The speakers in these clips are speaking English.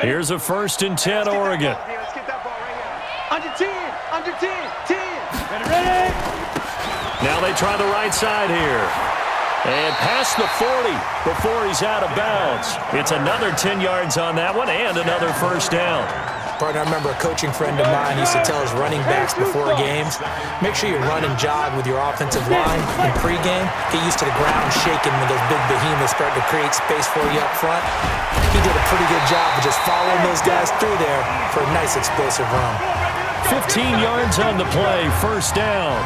Here's a 1st and 10, Oregon. Let's get that ball right here. Under 10, under 10, 10. Ready? Now they try the right side here. And past the 40 before he's out of bounds. It's another 10 yards on that one and another 1st down. Partner, I remember a coaching friend of mine used to tell his running backs before games, make sure you run and jog with your offensive line in pregame. Get used to the ground shaking when those big behemoths start to create space for you up front. He did a pretty good job of just following those guys through there for a nice explosive run. 15 yards on the play, 1st down.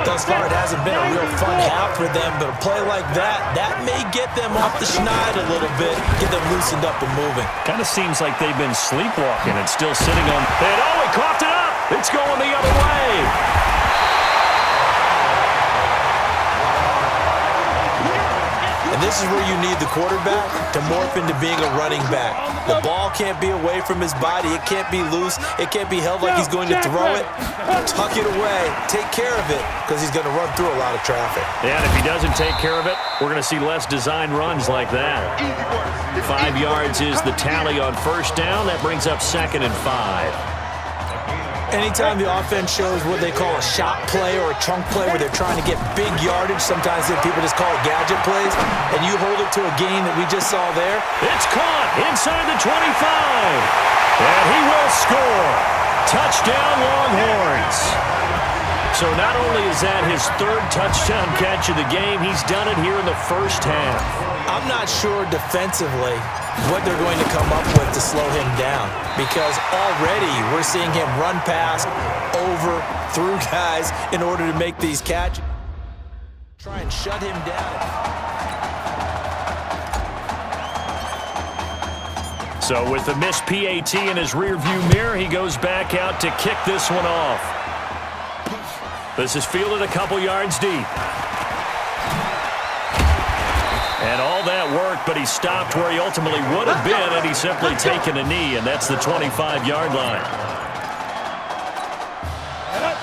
Thus far, it hasn't been a real fun half for them, but a play like that may get them off the schneid a little bit, get them loosened up and moving. Kind of seems like they've been sleepwalking and still sitting on. And oh, he coughed it up. It's going the other way. And this is where you need the quarterback to morph into being a running back. The ball can't be away from his body. It can't be loose. It can't be held like he's going to throw it. Tuck it away. Take care of it because he's going to run through a lot of traffic. Yeah, and if he doesn't take care of it, we're going to see less design runs like that. 5 yards is the tally on 1st down. That brings up 2nd and 5. Anytime the offense shows what they call a shot play or a chunk play where they're trying to get big yardage, sometimes people just call it gadget plays, and you hold it to a gain that we just saw there. It's caught inside the 25, and he will score. Touchdown, Longhorns. So not only is that his 3rd touchdown catch of the game, he's done it here in the 1st half. I'm not sure defensively what they're going to come up with to slow him down, because already we're seeing him run past, over, through guys in order to make these catches. Try and shut him down. So with the missed PAT in his rearview mirror, he goes back out to kick this one off. This is fielded a couple yards deep. And all that work, but he stopped where he ultimately would have been, and he's simply taken a knee, and that's the 25-yard line.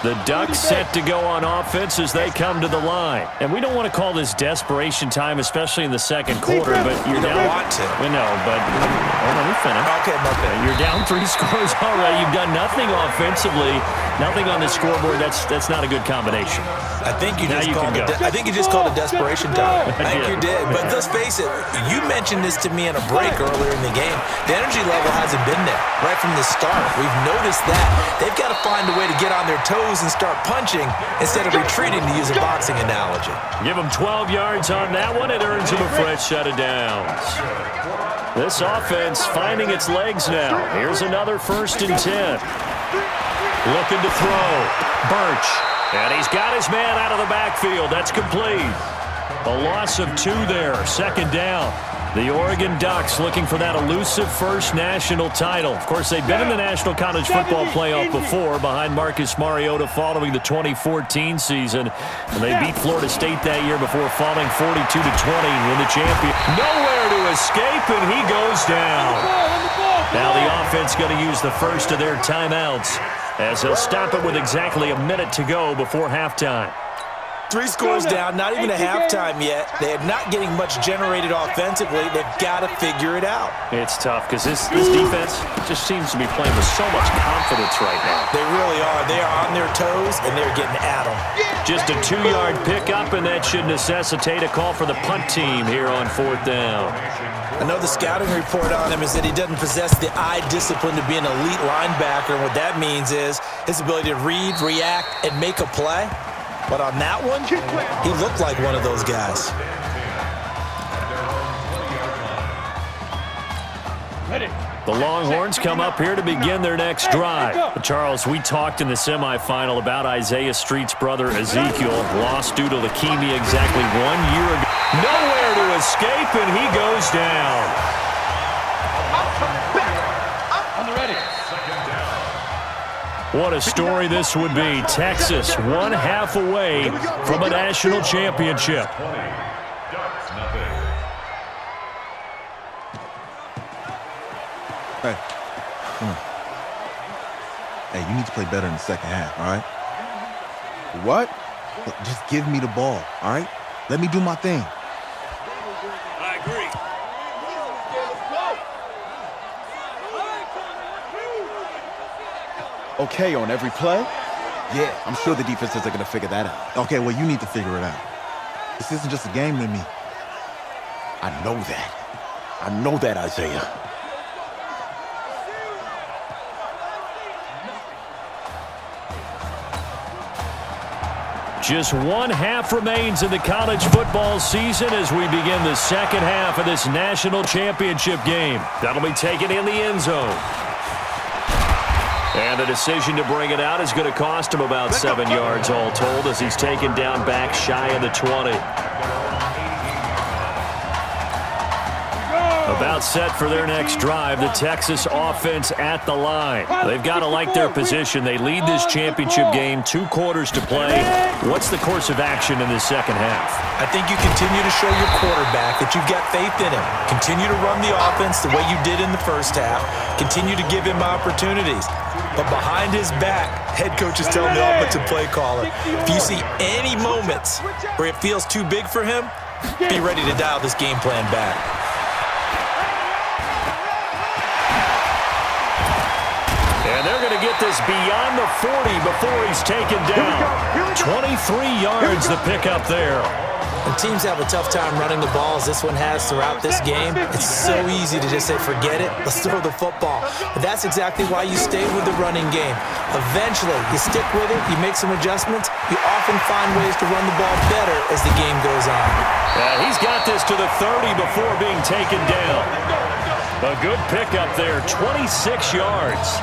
The Ducks set to go on offense as they come to the line. And we don't want to call this desperation time, especially in the 2nd quarter, but you're down. You don't want to. We know, but let me finish. Okay, okay. You're down 3 scores already. You've done nothing offensively, nothing on the scoreboard. That's not a good combination. I think you just called it desperation time. I think you did. But let's face it, you mentioned this to me in a break earlier in the game. The energy level hasn't been there right from the start. We've noticed that. They've got to find a way to get on their toes and start punching instead of retreating, to use a boxing analogy. Give them 12 yards on that one. It earns them a fresh set of downs. This offense finding its legs now. Here's another 1st and 10. Looking to throw. Birch. And he's got his man out of the backfield. That's complete. A loss of 2 there. 2nd down. The Oregon Ducks looking for that elusive 1st national title. Of course, they've been in the National College Football Playoff before behind Marcus Mariota following the 2014 season. And they beat Florida State that year before falling 42-20 to win the champion. Nowhere to escape, and he goes down. Now the offense going to use the first of their timeouts as they'll stop it with exactly a minute to go before halftime. 3 scores down, not even a halftime yet. They are not getting much generated offensively. They've got to figure it out. It's tough because this defense just seems to be playing with so much confidence right now. They really are. They are on their toes, and they're getting at them. Just a 2-yard pickup, and that should necessitate a call for the punt team here on 4th down. I know the scouting report on him is that he doesn't possess the eye discipline to be an elite linebacker. And what that means is his ability to read, react, and make a play. But on that one, he looked like one of those guys. The Longhorns come up here to begin their next drive. Charles, we talked in the semifinal about Isaiah Street's brother Ezekiel, lost due to leukemia exactly 1 year ago. Nowhere to escape, and he goes down. What a story this would be. Texas 1/2 away from a national championship. Hey, come on. Hey, you need to play better in the second half, all right? What? Look, just give me the ball, all right? Let me do my thing. I agree. okay on every play? Yeah, I'm sure the defenses are going to figure that out. Okay, well, you need to figure it out. This isn't just a game to me. I know that. I know that, Isaiah. Just one half remains in the college football season as we begin the second half of this national championship game. That'll be taken in the end zone. And the decision to bring it out is going to cost him about 7 yards all told as he's taken down back shy of the 20. About set for their next drive, the Texas offense at the line. They've got to like their position. They lead this championship game, 2 quarters to play. What's the course of action in this second half? I think you continue to show your quarterback that you've got faith in him. Continue to run the offense the way you did in the first half. Continue to give him opportunities. But behind his back, head coach is telling the offensive play caller, if you see any moments where it feels too big for him, be ready to dial this game plan back. And they're going to get this beyond the 40 before he's taken down. 23 yards the pickup there. When teams have a tough time running the ball as this one has throughout this game, it's so easy to just say, forget it, let's throw the football. But that's exactly why you stay with the running game. Eventually, you stick with it, you make some adjustments, you often find ways to run the ball better as the game goes on. He's got this to the 30 before being taken down. A good pickup there, 26 yards.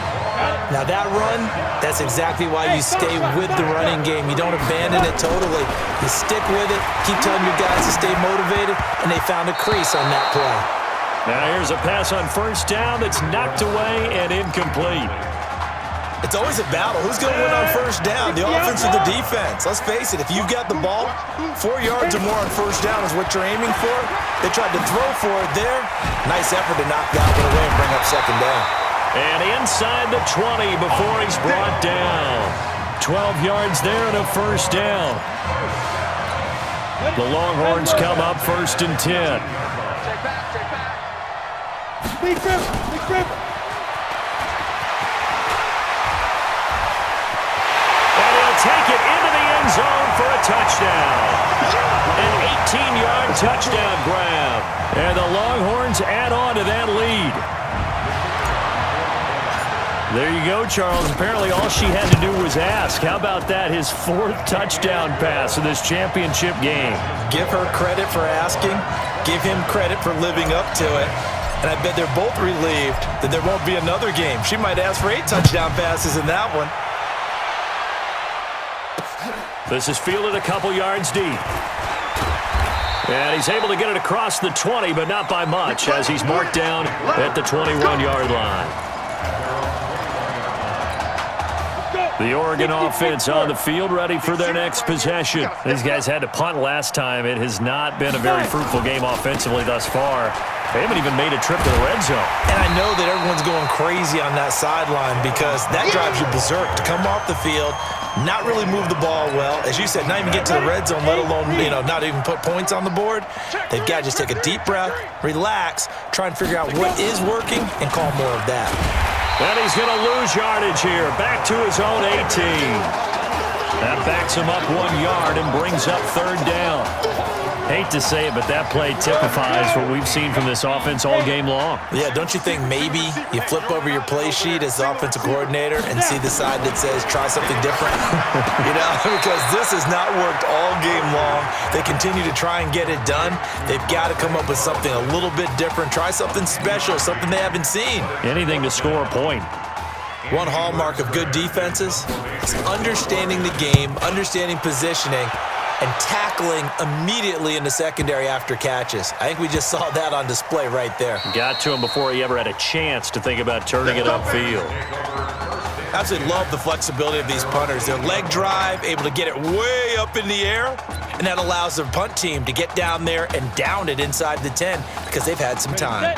Now that run, that's exactly why you stay with the running game. You don't abandon it totally. You stick with it, keep telling your guys to stay motivated, and they found a crease on that play. Now here's a pass on first down that's knocked away and incomplete. It's always a battle. Who's going to win on first down, the offense or the defense? Let's face it, if you've got the ball, 4 yards or more on first down is what you're aiming for. They tried to throw for it there. Nice effort to knock that one away and bring up second down. And inside the 20 before he's brought down. 12 yards there and a first down. The Longhorns come up 1st and 10. Take back. Big grip. And he'll take it into the end zone for a touchdown. An 18-yard touchdown grab. And the Longhorns add on to that lead. There you go, Charles. Apparently all she had to do was ask. How about that? His 4th touchdown pass in this championship game. Give her credit for asking. Give him credit for living up to it. And I bet they're both relieved that there won't be another game. She might ask for 8 touchdown passes in that one. This is fielded a couple yards deep. And he's able to get it across the 20, but not by much, as he's marked down at the 21-yard line. The Oregon offense on the field, ready for their next possession. These guys had to punt last time. It has not been a very fruitful game offensively thus far. They haven't even made a trip to the red zone. And I know that everyone's going crazy on that sideline because that drives you berserk to come off the field, not really move the ball well. As you said, not even get to the red zone, let alone, not even put points on the board. They've got to just take a deep breath, relax, try and figure out what is working, and call more of that. And he's going to lose yardage here. Back to his own 18. That backs him up 1 yard and brings up 3rd down. Hate to say it, but that play typifies what we've seen from this offense all game long. Yeah, don't you think maybe you flip over your play sheet as the offensive coordinator and see the side that says try something different? Because this has not worked all game long. They continue to try and get it done. They've got to come up with something a little bit different. Try something special, something they haven't seen. Anything to score a point. One hallmark of good defenses is understanding the game, understanding positioning, and tackling immediately in the secondary after catches. I think we just saw that on display right there. Got to him before he ever had a chance to think about turning it upfield. Absolutely love the flexibility of these punters. Their leg drive, able to get it way up in the air, and that allows their punt team to get down there and down it inside the 10 because they've had some time.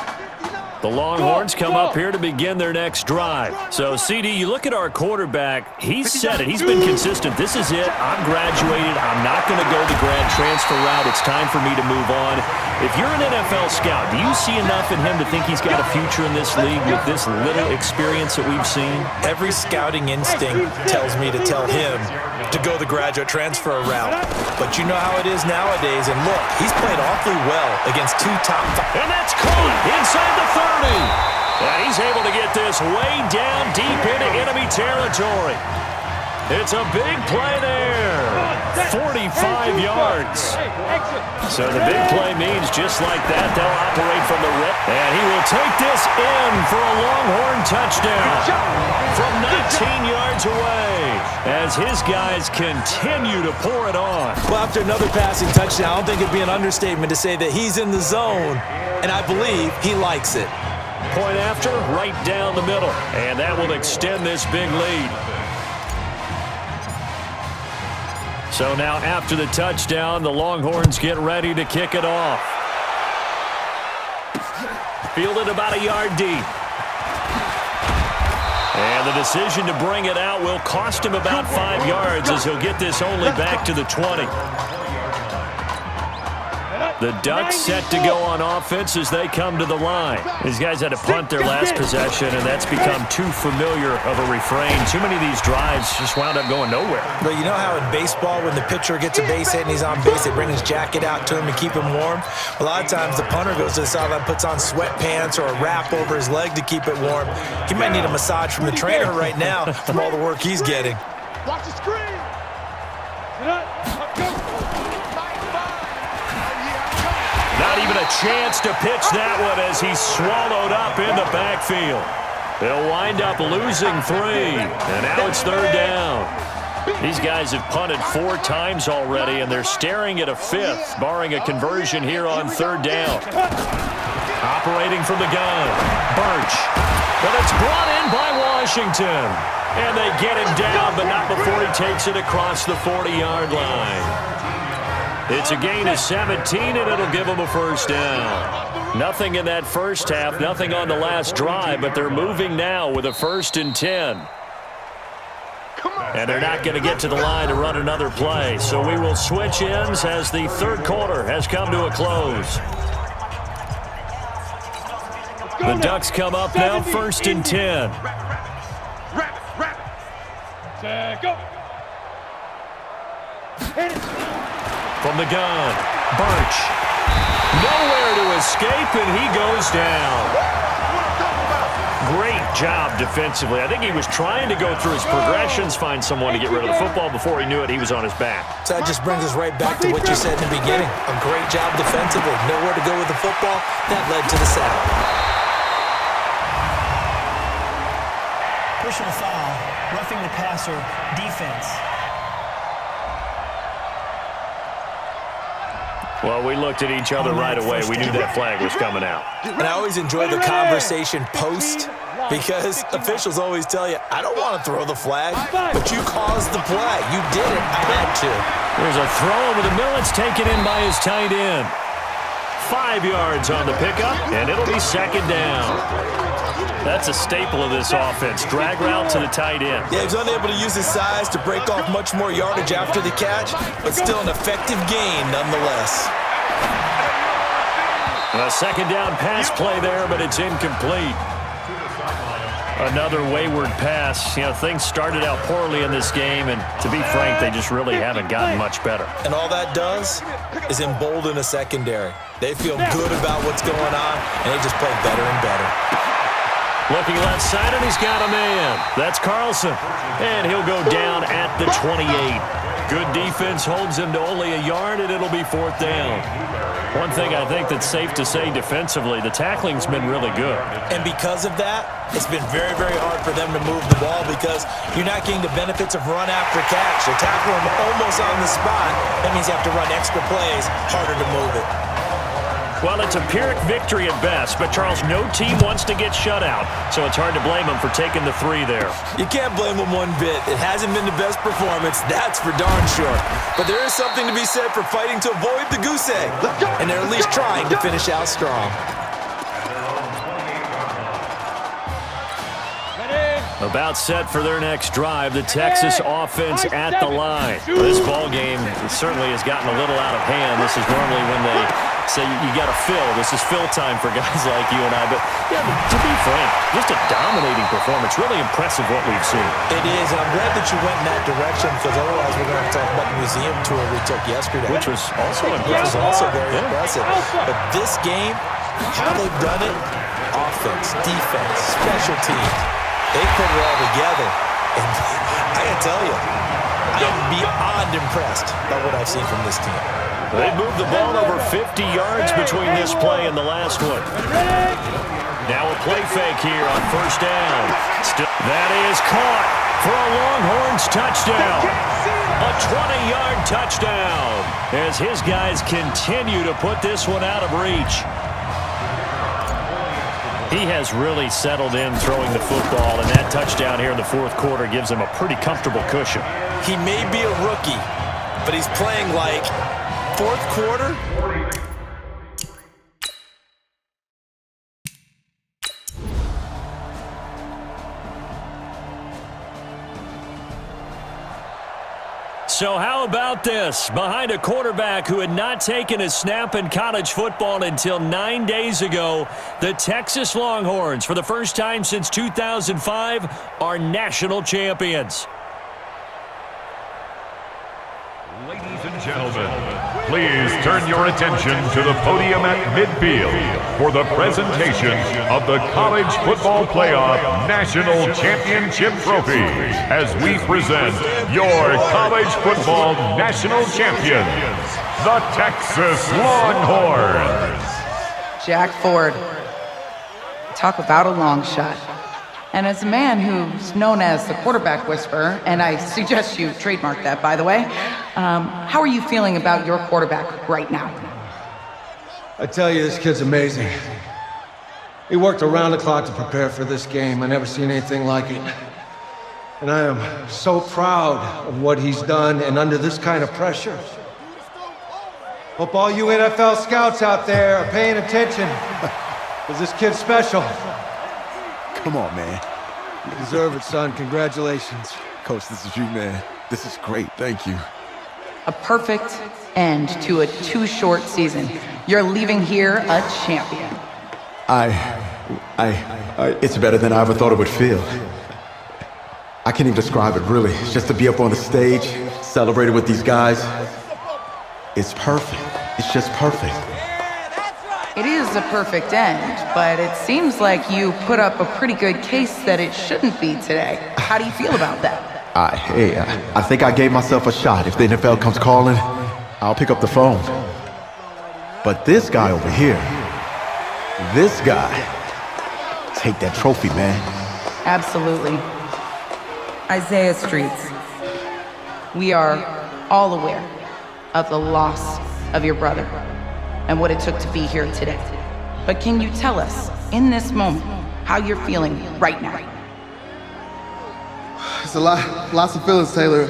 The Longhorns come up here to begin their next drive. So, CD, you look at our quarterback. He's said it. He's been consistent. This is it. I'm graduated. I'm not going to go the grad transfer route. It's time for me to move on. If you're an NFL scout, do you see enough in him to think he's got a future in this league with this little experience that we've seen? Every scouting instinct tells me to tell him to go the graduate transfer route. But you know how it is nowadays. And look, he's played awfully well against two top five. And that's caught inside the 30. And he's able to get this way down deep into enemy territory. It's a big play there. 45 yards. So the big play means just like that, they'll operate from the rip. And he will take this in for a Longhorn touchdown from 19 yards away as his guys continue to pour it on. Well, after another passing touchdown, I don't think it'd be an understatement to say that he's in the zone, and I believe he likes it. Point after, right down the middle. And that will extend this big lead. So now after the touchdown, the Longhorns get ready to kick it off. Fielded about a yard deep. And the decision to bring it out will cost him about 5 yards as he'll get this only back to the 20. The Ducks set to go on offense as they come to the line. These guys had to punt their last possession, and that's become too familiar of a refrain. Too many of these drives just wound up going nowhere. But you know how in baseball, when the pitcher gets a base hit and he's on base, they bring his jacket out to him to keep him warm? A lot of times the punter goes to the sideline, puts on sweatpants or a wrap over his leg to keep it warm. He might need a massage from the trainer right now from all the work he's getting. Watch the screen. Not even a chance to pitch that one as he's swallowed up in the backfield. They'll wind up losing 3, and now it's 3rd down. These guys have punted 4 times already, and they're staring at a 5th, barring a conversion here on 3rd down. Operating from the gun, Birch. But it's brought in by Washington. And they get him down, but not before he takes it across the 40-yard line. It's a gain of 17, and it'll give them a 1st down. Nothing in that first half, nothing on the last drive, but they're moving now with a 1st and 10. And they're not going to get to the line to run another play. So we will switch ends as the 3rd quarter has come to a close. The Ducks come up now, 1st and 10. Go. From the gun, Birch. Nowhere to escape, and he goes down. Great job defensively. I think he was trying to go through his progressions, find someone to get rid of the football. Before he knew it, he was on his back. So that just brings us right back to what you said in the beginning. A great job defensively. Nowhere to go with the football. That led to the sack. Personal foul, roughing the passer, defense. Well, we looked at each other right away. We knew that flag was coming out. And I always enjoy the conversation post because officials always tell you, I don't want to throw the flag, but you caused the play. You did it. I had to. There's a throw over the middle. It's taken in by his tight end. 5 yards on the pickup, and it'll be 2nd down. That's a staple of this offense. Drag route to the tight end. Yeah, he's unable to use his size to break off much more yardage after the catch, but still an effective gain nonetheless. A 2nd down pass play there, but it's incomplete. Another wayward pass. You know, things started out poorly in this game, and to be frank, they just really haven't gotten much better. And all that does is embolden a secondary. They feel good about what's going on, and they just play better and better. Looking left side, and he's got a man. That's Carlson. And he'll go down at the 28. Good defense holds him to only a yard, and it'll be 4th down. One thing I think that's safe to say defensively, the tackling's been really good. And because of that, it's been very, very hard for them to move the ball because you're not getting the benefits of run after catch. They tackle him almost on the spot. That means you have to run extra plays, harder to move it. Well, it's a Pyrrhic victory at best, but Charles, no team wants to get shut out, so it's hard to blame them for taking the 3 there. You can't blame them one bit. It hasn't been the best performance, that's for darn sure. But there is something to be said for fighting to avoid the goose egg, and they're at least trying to finish out strong. About set for their next drive. The Texas offense at the line. This ball game certainly has gotten a little out of hand. This is normally when they say you got to fill. This is fill time for guys like you and I. But, yeah, to be frank, just a dominating performance. Really impressive what we've seen. It is, and I'm glad that you went in that direction because otherwise we're going to talk about the museum tour we took yesterday. Which was also impressive. Which was also very impressive. But this game, how they've done it, offense, defense, special teams, they put it all together. And I can tell you, I am beyond impressed by what I've seen from this team. They moved the ball over 50 yards between this play and the last one. Now a play fake here on first down. That is caught for a Longhorns touchdown. A 20-yard touchdown as his guys continue to put this one out of reach. He has really settled in throwing the football, and that touchdown here in the fourth quarter gives him a pretty comfortable cushion. He may be a rookie, but he's playing like fourth quarter. So how about this? Behind a quarterback who had not taken a snap in college football until 9 days ago, the Texas Longhorns, for the first time since 2005, are national champions. Ladies and gentlemen, please turn your attention to the podium at midfield for the presentation of the College Football Playoff National Championship Trophy as we present your college football national champions, the Texas Longhorns. Jack Ford. Talk about a long shot. And as a man who's known as the quarterback whisperer, and I suggest you trademark that, by the way, how are you feeling about your quarterback right now? I tell you, this kid's amazing. He worked around the clock to prepare for this game. I never seen anything like it. And I am so proud of what he's done and under this kind of pressure. Hope all you NFL scouts out there are paying attention, because this kid's special. Come on, man. You deserve it, son. Congratulations. Coach, this is you, man. This is great. Thank you. A perfect end to a too short season. You're leaving here a champion. It's better than I ever thought it would feel. I can't even describe it, really. It's just to be up on the stage, celebrating with these guys. It's perfect. It's just perfect. It is a perfect end, but it seems like you put up a pretty good case that it shouldn't be today. How do you feel about that? I think I gave myself a shot. If the NFL comes calling, I'll pick up the phone. But this guy over here, this guy, take that trophy, man. Absolutely. Isaiah Streets, we are all aware of the loss of your brother and what it took to be here today. But can you tell us, in this moment, how you're feeling right now? It's lots of feelings, Taylor.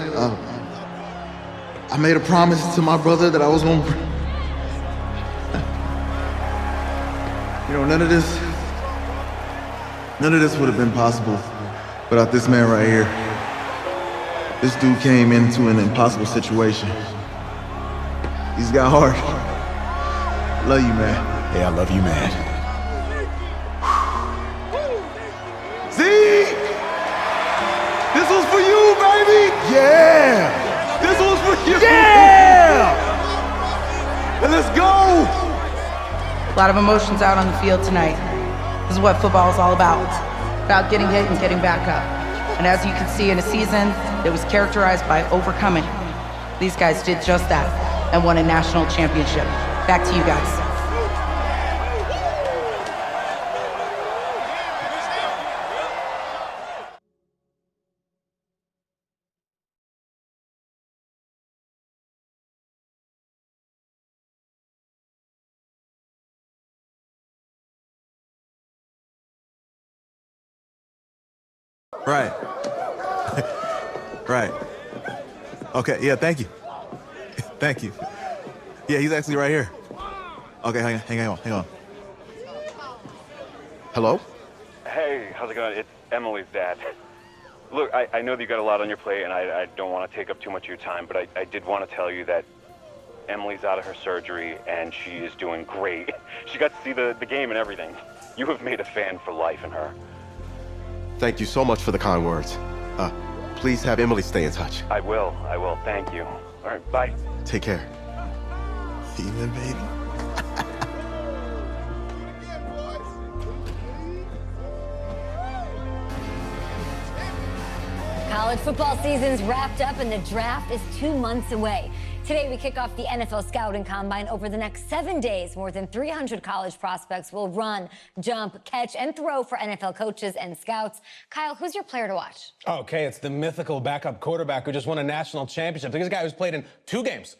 I made a promise to my brother that I was going to... You know, none of this would have been possible without this man right here. This dude came into an impossible situation. He's got heart. Love you, man. Yeah, I love you, man. Zeke! This was for you, baby! Yeah! This was for you! Yeah! And let's go! A lot of emotions out on the field tonight. This is what football is all about. About getting hit and getting back up. And as you can see, in a season that was characterized by overcoming, these guys did just that and won a national championship. Back to you guys. Right. Right. Okay, yeah, thank you. Thank you. Yeah, he's actually right here. Okay, hang on. Hello? Hey, how's it going? It's Emily's dad. Look, I know that you got a lot on your plate, and I don't want to take up too much of your time, but I did want to tell you that Emily's out of her surgery, and she is doing great. She got to see the game and everything. You have made a fan for life in her. Thank you so much for the kind words. Please have Emily stay in touch. I will. Thank you. All right, bye. Take care. Feeling, baby. College football season's wrapped up and the draft is 2 months away. Today, we kick off the NFL Scouting Combine. Over the next 7 days, more than 300 college prospects will run, jump, catch, and throw for NFL coaches and scouts. Kyle, who's your player to watch? Okay, it's the mythical backup quarterback who just won a national championship. This guy who's played in two games,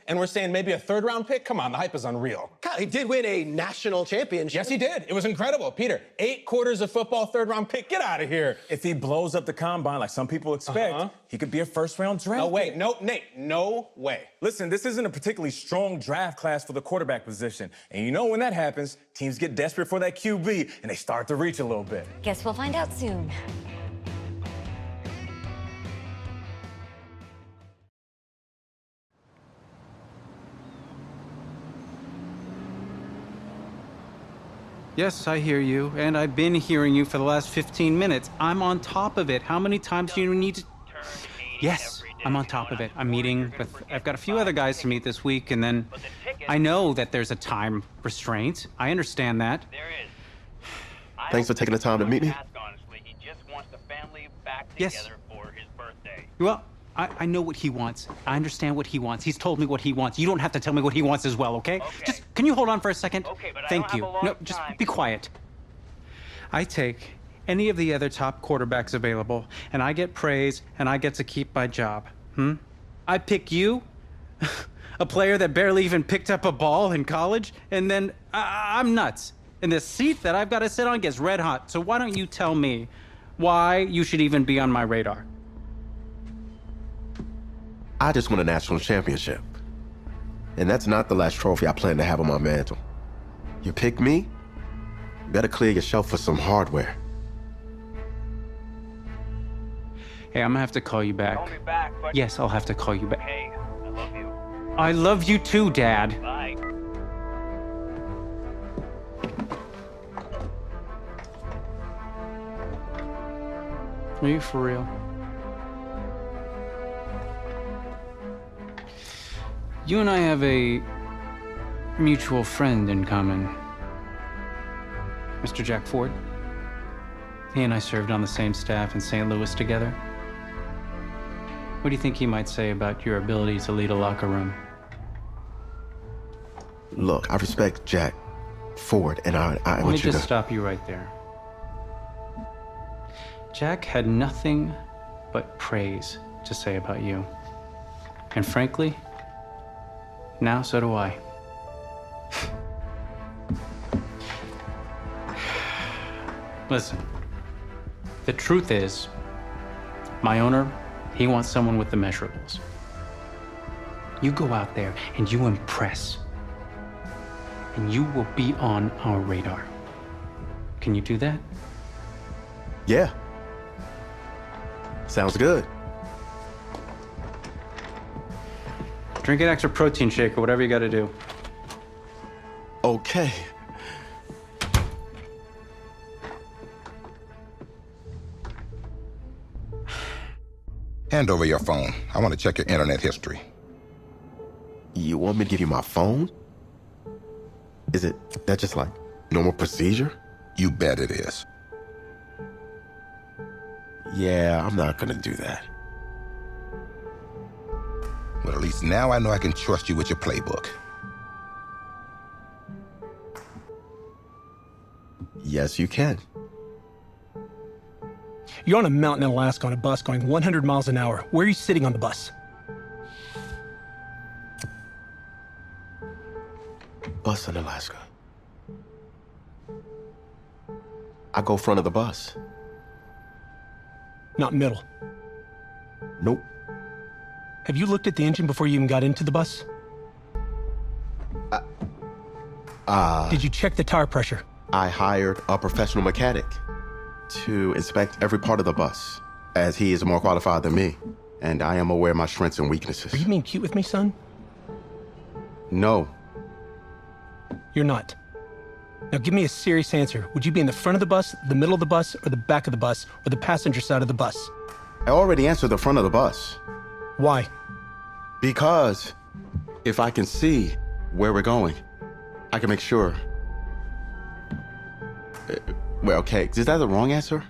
and we're saying maybe a third-round pick? Come on, the hype is unreal. Kyle, he did win a national championship. Yes, he did. It was incredible. Peter, 8 quarters of football, third-round pick. Get out of here. If he blows up the combine like some people expect, he could be a first-round draft No way. pick. No, Nate, no way. Listen, this isn't a particularly strong draft class for the quarterback position. And you know when that happens, teams get desperate for that QB, and they start to reach a little bit. Guess we'll find out soon. Yes, I hear you, and I've been hearing you for the last 15 minutes. I'm on top of it. How many times do you need to... Yes, I'm on top of it. I'm meeting with... I've got a few other guys to meet this week, and then I know that there's a time restraint. I understand that. Thanks for taking the time to meet me. Yes. Well, I know what he wants. I understand what he wants. He's told me what he wants. You don't have to tell me what he wants as well, okay? Just, can you hold on for a second? Thank you. No, just be quiet. I take any of the other top quarterbacks available, and I get praise, and I get to keep my job. I pick you, a player that barely even picked up a ball in college, and then I'm nuts. And the seat that I've got to sit on gets red hot. So why don't you tell me why you should even be on my radar? I just won a national championship. And that's not the last trophy I plan to have on my mantle. You pick me, you better clear your shelf for some hardware. Hey, I'm gonna have to call you back. Call me back, but... Yes, I'll have to call you back. Hey, I love you. I love you too, Dad. Bye. Are you for real? You and I have a mutual friend in common. Mr. Jack Ford. He and I served on the same staff in St. Louis together. What do you think he might say about your ability to lead a locker room? Look, I respect Jack Ford, and I Let me want you to... just stop you right there. Jack had nothing but praise to say about you. And frankly, now so do I. Listen, the truth is, my owner, he wants someone with the measurables. You go out there and you impress, and you will be on our radar. Can you do that? Yeah. Sounds good. Drink an extra protein shake or whatever you gotta do. Okay. Hand over your phone. I want to check your internet history. You want me to give you my phone? Is that just like normal procedure? You bet it is. Yeah, I'm not gonna do that. Well, at least now I know I can trust you with your playbook. Yes, you can. You're on a mountain in Alaska on a bus going 100 miles an hour. Where are you sitting on the bus? Bus in Alaska. I go front of the bus. Not middle. Nope. Have you looked at the engine before you even got into the bus? Did you check the tire pressure? I hired a professional mechanic to inspect every part of the bus. as he is more qualified than me, and I am aware of my strengths and weaknesses. Are you being cute with me, son? No. You're not. Now give me a serious answer. Would you be in the front of the bus, the middle of the bus, or the back of the bus, or the passenger side of the bus? I already answered the front of the bus. Why? Because if I can see where we're going, I can make sure. Well, okay, is that the wrong answer?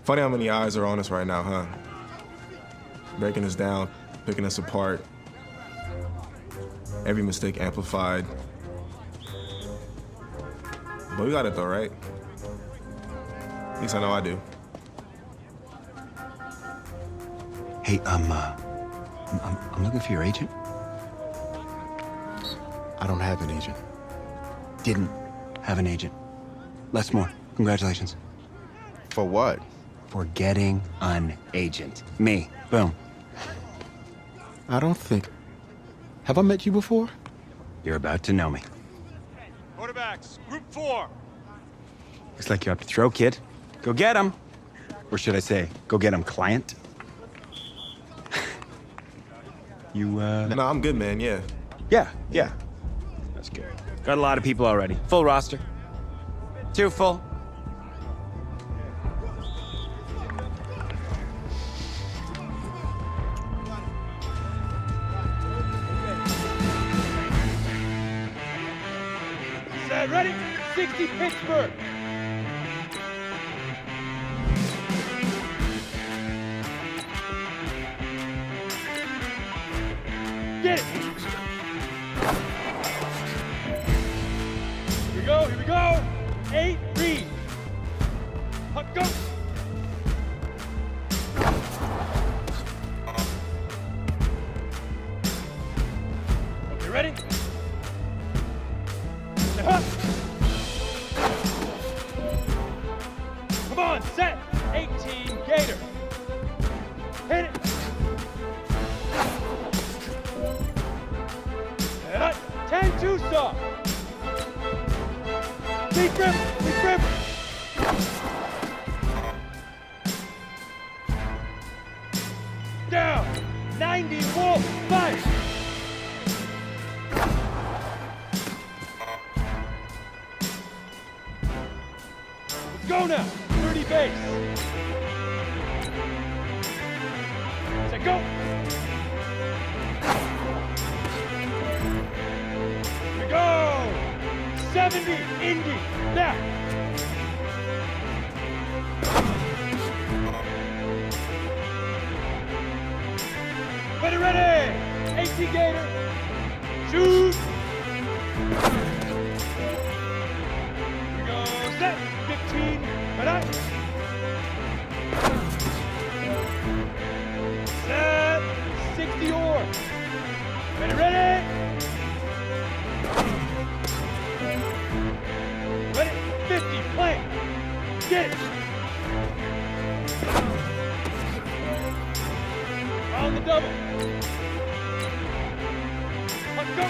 Funny how many eyes are on us right now, huh? Breaking us down, picking us apart. Every mistake amplified. But we got it though, right? At least I know I do. Hey, I'm looking for your agent. I don't have an agent. Didn't have an agent. Les Moore, congratulations. For what? For getting an agent. Me. Boom. I don't think. Have I met you before? You're about to know me. Quarterbacks, group 4. Looks like you're up to throw, kid. Go get him. Or should I say, go get him, client. You, No, I'm good, man, yeah. Yeah. That's good. Got a lot of people already. Full roster. 2 full. Ready? 60 Pittsburgh. Get it. Here we go. 8, read. Puck, go. Okay, ready? Come on, set. 18, Gator. Hit it. 10, Tucson. Big grip. Down. 90, Wolf, 5. Go now, 30 base. Set, go. Here we go. 70, Indy, back. Ready. 18 Gator. Shoot. Here we go, set. 15, ready? Set, 60 or. Ready? Ready, 50, play. Get it. On the double. Let's go.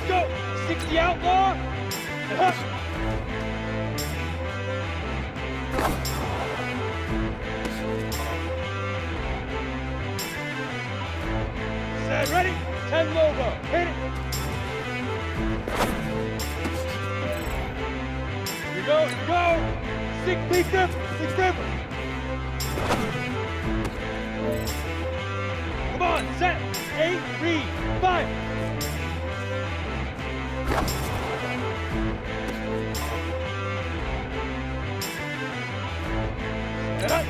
Go! 60 outlaw! Set, ready? 10 Lobo, hit it! Here we go! 6 big grip! Come on, set! 8, read, 5! Set up.